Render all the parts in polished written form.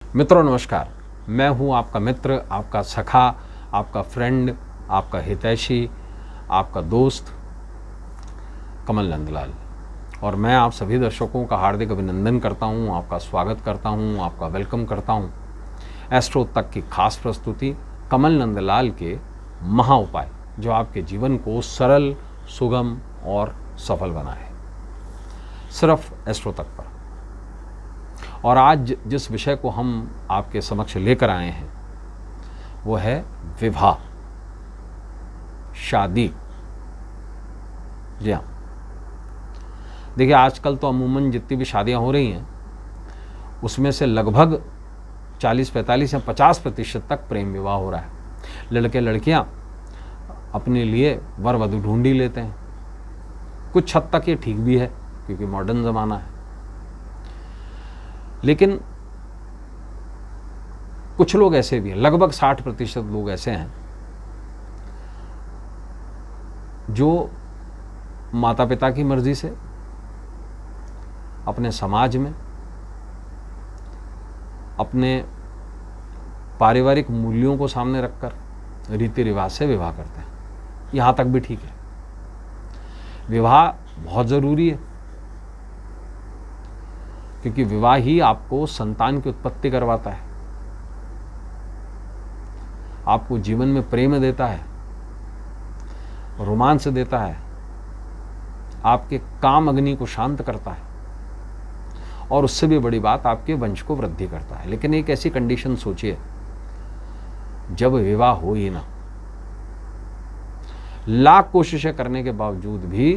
मित्रों नमस्कार। मैं हूं आपका मित्र, आपका सखा, आपका फ्रेंड, आपका हितैषी, आपका दोस्त कमल नंदलाल। और मैं आप सभी दर्शकों का हार्दिक अभिनंदन करता हूं, आपका स्वागत करता हूं, आपका वेलकम करता हूं एस्ट्रो तक की खास प्रस्तुति कमल नंदलाल के महा उपाय, जो आपके जीवन को सरल, सुगम और सफल बनाए, सिर्फ एस्ट्रो तक पर। और आज जिस विषय को हम आपके समक्ष लेकर आए हैं वो है विवाह, शादी। जी हाँ, देखिए आजकल तो अमूमन जितनी भी शादियां हो रही हैं उसमें से लगभग 40-45 या 50% तक प्रेम विवाह हो रहा है। लड़के लड़कियां अपने लिए वर वधू ढूंढ ही लेते हैं। कुछ हद तक ये ठीक भी है क्योंकि मॉडर्न ज़माना है, लेकिन कुछ लोग ऐसे भी हैं, लगभग 60% लोग ऐसे हैं जो माता पिता की मर्जी से, अपने समाज में, अपने पारिवारिक मूल्यों को सामने रखकर रीति रिवाज से विवाह करते हैं। यहाँ तक भी ठीक है। विवाह बहुत ज़रूरी है क्योंकि विवाह ही आपको संतान की उत्पत्ति करवाता है, आपको जीवन में प्रेम देता है, रोमांच देता है, आपके काम अग्नि को शांत करता है और उससे भी बड़ी बात आपके वंश को वृद्धि करता है। लेकिन एक ऐसी कंडीशन सोचिए जब विवाह हो ही ना, लाख कोशिशें करने के बावजूद भी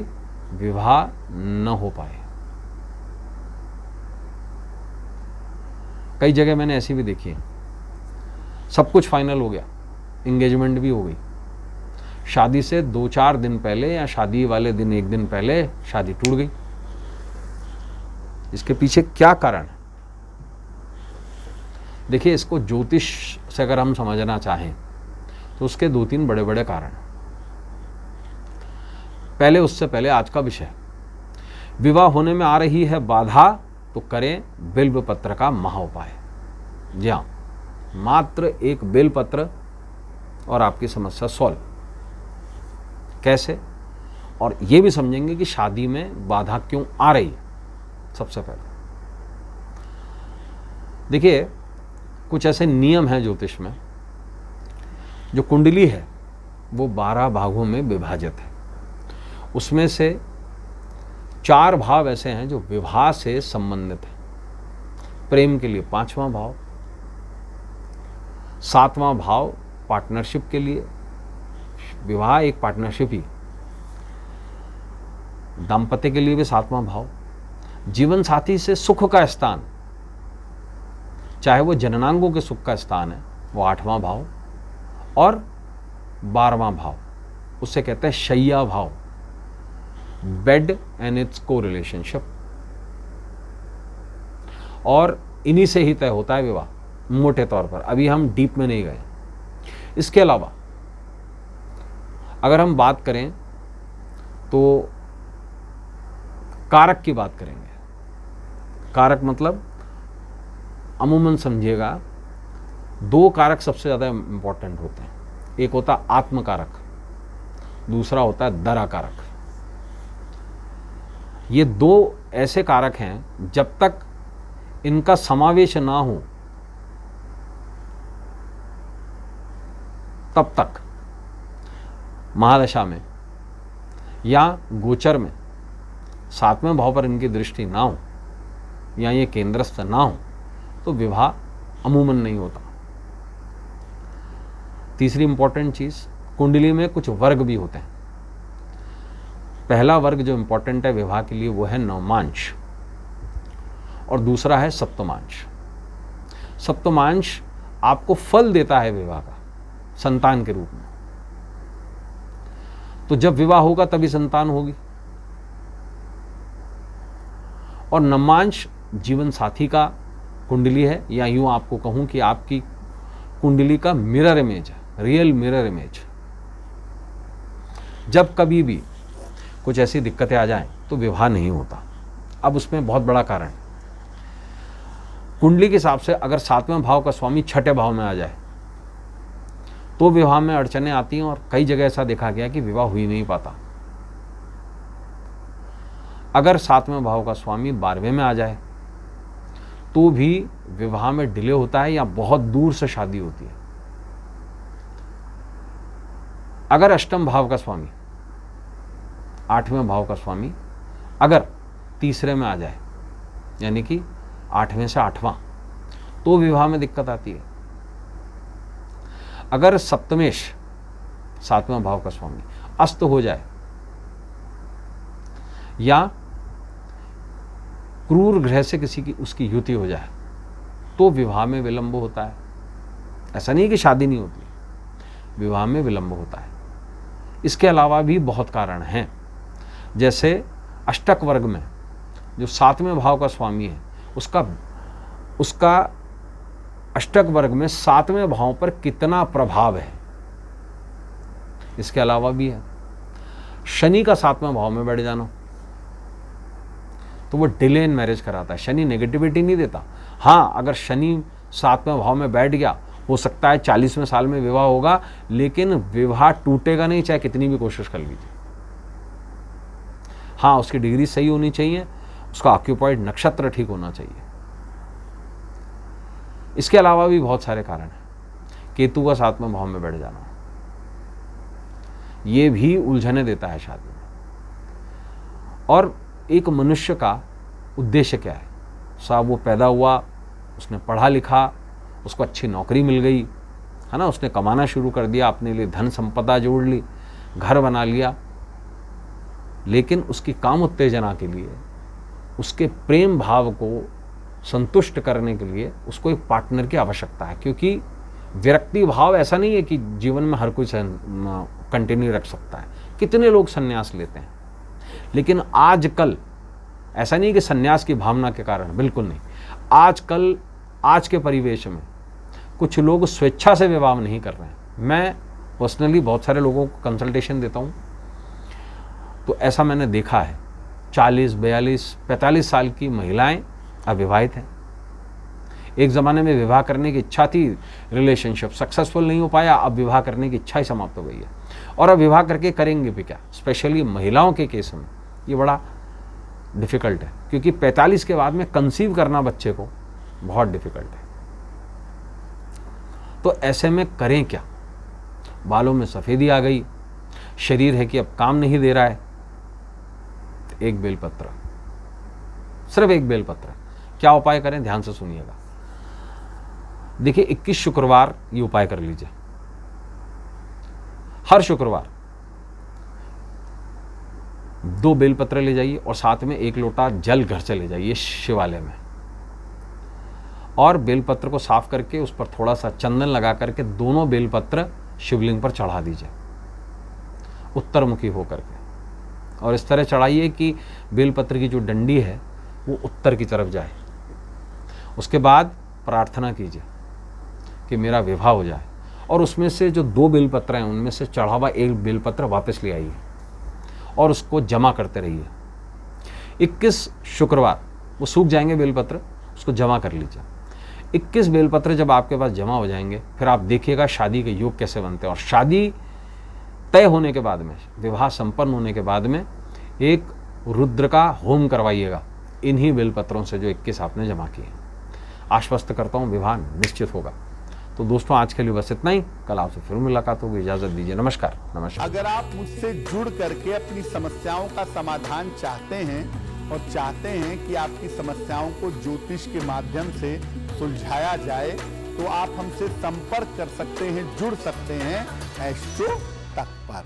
विवाह न हो पाए। कई जगह मैंने ऐसी भी देखी है, सब कुछ फाइनल हो गया, इंगेजमेंट भी हो गई, शादी से 2-4 दिन पहले या शादी वाले दिन 1 दिन पहले शादी टूट गई। इसके पीछे क्या कारण है? देखिए, इसको ज्योतिष से अगर हम समझना चाहें तो उसके 2-3 बड़े बड़े कारण हैं। पहले उससे पहले आज का विषय, विवाह होने में आ रही है बाधा तो करें बिल्व पत्र का महा उपाय। जी हाँ, मात्र एक बेल पत्र और आपकी समस्या सॉल्व। कैसे? और ये भी समझेंगे कि शादी में बाधा क्यों आ रही है। सबसे पहले देखिए, कुछ ऐसे नियम हैं ज्योतिष में। जो कुंडली है वो 12 भागों में विभाजित है। उसमें से 4 भाव ऐसे हैं जो विवाह से संबंधित हैं। प्रेम के लिए 5वां भाव, 7वां भाव पार्टनरशिप के लिए, विवाह एक पार्टनरशिप ही, दाम्पत्य के लिए भी 7वां भाव, जीवन साथी से सुख का स्थान, चाहे वो जननांगों के सुख का स्थान है, वो 8वां भाव, और 12वां भाव उससे कहते हैं शैया भाव, बेड एंड इट्स को रिलेशनशिप। और इन्हीं से ही तय होता है विवाह मोटे तौर पर। अभी हम डीप में नहीं गए। इसके अलावा अगर हम बात करें तो कारक की बात करेंगे। कारक मतलब अमूमन समझिएगा 2 कारक सबसे ज़्यादा इंपॉर्टेंट होते हैं। एक होता है आत्म कारक, दूसरा होता है दरा कारक। ये 2 ऐसे कारक हैं, जब तक इनका समावेश ना हो तब तक महादशा में या गोचर में 7वें भाव पर इनकी दृष्टि ना हो या ये केंद्रस्थ ना हो तो विवाह अमूमन नहीं होता। तीसरी इंपॉर्टेंट चीज़, कुंडली में कुछ वर्ग भी होते हैं। पहला वर्ग जो इंपॉर्टेंट है विवाह के लिए वो है नवमांश और दूसरा है सप्तमांश। सप्तमांश आपको फल देता है विवाह का संतान के रूप में। तो जब विवाह होगा तभी संतान होगी। और नवमांश जीवन साथी का कुंडली है, या यूं आपको कहूं कि आपकी कुंडली का मिरर इमेज है, रियल मिरर इमेज। जब कभी भी कुछ ऐसी दिक्कतें आ जाएं तो विवाह नहीं होता। अब उसमें बहुत बड़ा कारण, कुंडली के हिसाब से अगर 7वें भाव का स्वामी 6ठे भाव में आ जाए तो विवाह में अड़चनें आती हैं, और कई जगह ऐसा देखा गया कि विवाह हो ही नहीं पाता। अगर 7वें भाव का स्वामी 12वें में आ जाए तो भी विवाह में डिले होता है या बहुत दूर से शादी होती है। अगर अष्टम भाव का स्वामी, 8वें भाव का स्वामी अगर तीसरे में आ जाए, यानी कि 8वें से 8वां, तो विवाह में दिक्कत आती है। अगर सप्तमेश, 7वें भाव का स्वामी अस्त हो जाए या क्रूर ग्रह से किसी की उसकी युति हो जाए तो विवाह में विलंब होता है। ऐसा नहीं कि शादी नहीं होती, विवाह में विलंब होता है। इसके अलावा भी बहुत कारण हैं, जैसे अष्टक वर्ग में जो 7वें भाव का स्वामी है उसका अष्टक वर्ग में 7वें भाव पर कितना प्रभाव है। इसके अलावा भी है शनि का 7वें भाव में बैठ जाना, तो वो डिले इन मैरिज कराता है। शनि नेगेटिविटी नहीं देता। हाँ, अगर शनि 7वें भाव में बैठ गया, हो सकता है 40वें साल में विवाह होगा, लेकिन विवाह टूटेगा नहीं, चाहे कितनी भी कोशिश कर लीजिए। हाँ, उसकी डिग्री सही होनी चाहिए, उसका ऑक्यूपाइड नक्षत्र ठीक होना चाहिए। इसके अलावा भी बहुत सारे कारण हैं। केतु का 7वें भाव में बैठ जाना, ये भी उलझने देता है शादी में। और एक मनुष्य का उद्देश्य क्या है? साहब वो पैदा हुआ, उसने पढ़ा लिखा, उसको अच्छी नौकरी मिल गई, है ना, उसने कमाना शुरू कर दिया, अपने लिए धन संपदा जोड़ ली, घर बना लिया, लेकिन उसकी काम उत्तेजना के लिए, उसके प्रेम भाव को संतुष्ट करने के लिए उसको एक पार्टनर की आवश्यकता है। क्योंकि विरक्ति भाव ऐसा नहीं है कि जीवन में हर कोई कंटिन्यू रख सकता है। कितने लोग संन्यास लेते हैं, लेकिन आजकल ऐसा नहीं कि संन्यास की भावना के कारण, बिल्कुल नहीं। आजकल आज के परिवेश में कुछ लोग स्वेच्छा से विवाह नहीं कर रहे हैं। मैं पर्सनली बहुत सारे लोगों को कंसल्टेशन देता हूँ, तो ऐसा मैंने देखा है। 40, 42, 45 साल की महिलाएं अविवाहित हैं। एक ज़माने में विवाह करने की इच्छा थी, रिलेशनशिप सक्सेसफुल नहीं हो पाया, अब विवाह करने की इच्छा ही समाप्त हो गई है। और अब विवाह करके करेंगे भी क्या? स्पेशली महिलाओं के केस में ये बड़ा डिफ़िकल्ट है, क्योंकि 45 के बाद में कंसीव करना बच्चे को बहुत डिफ़िकल्ट है। तो ऐसे में करें क्या? बालों में सफ़ेदी आ गई, शरीर है कि अब काम नहीं दे रहा है, तो एक बेलपत्र, सिर्फ एक बेलपत्र। क्या उपाय करें? ध्यान से सुनिएगा। देखिए, 21 शुक्रवार ये उपाय कर लीजिए। हर शुक्रवार 2 बेलपत्र ले जाइए और साथ में 1 लोटा जल घर से ले जाइए शिवालय में, और बेलपत्र को साफ करके उस पर थोड़ा सा चंदन लगा करके दोनों बेलपत्र शिवलिंग पर चढ़ा दीजिए, उत्तरमुखी होकर के। और इस तरह चढ़ाइए कि बेलपत्र की जो डंडी है वो उत्तर की तरफ जाए। उसके बाद प्रार्थना कीजिए कि मेरा विवाह हो जाए, और उसमें से जो 2 बेलपत्र हैं उनमें से चढ़ा हुआ 1 बेलपत्र वापस ले आइए और उसको जमा करते रहिए। 21 शुक्रवार वो सूख जाएंगे बेलपत्र, उसको जमा कर लीजिए। 21 बेलपत्र जब आपके पास जमा हो जाएंगे, फिर आप देखिएगा शादी के योग कैसे बनते हैं। और शादी तय होने के बाद में, विवाह संपन्न होने के बाद में, एक रुद्र का होम करवाइएगा इन्हीं बेलपत्रों से जो 21 आपने जमा किए। आश्वस्त करता हूँ विवाह निश्चित होगा। तो दोस्तों, आज के लिए बस इतना ही। कल आपसे फिर मुलाकात होगी। इजाजत दीजिए। नमस्कार। नमस्कार। अगर आप मुझसे जुड़ करके अपनी समस्याओं का समाधान चाहते हैं और चाहते हैं कि आपकी समस्याओं को ज्योतिष के माध्यम से सुलझाया जाए, तो आप हमसे संपर्क कर सकते हैं, जुड़ सकते हैं एस्ट्रो तक पर।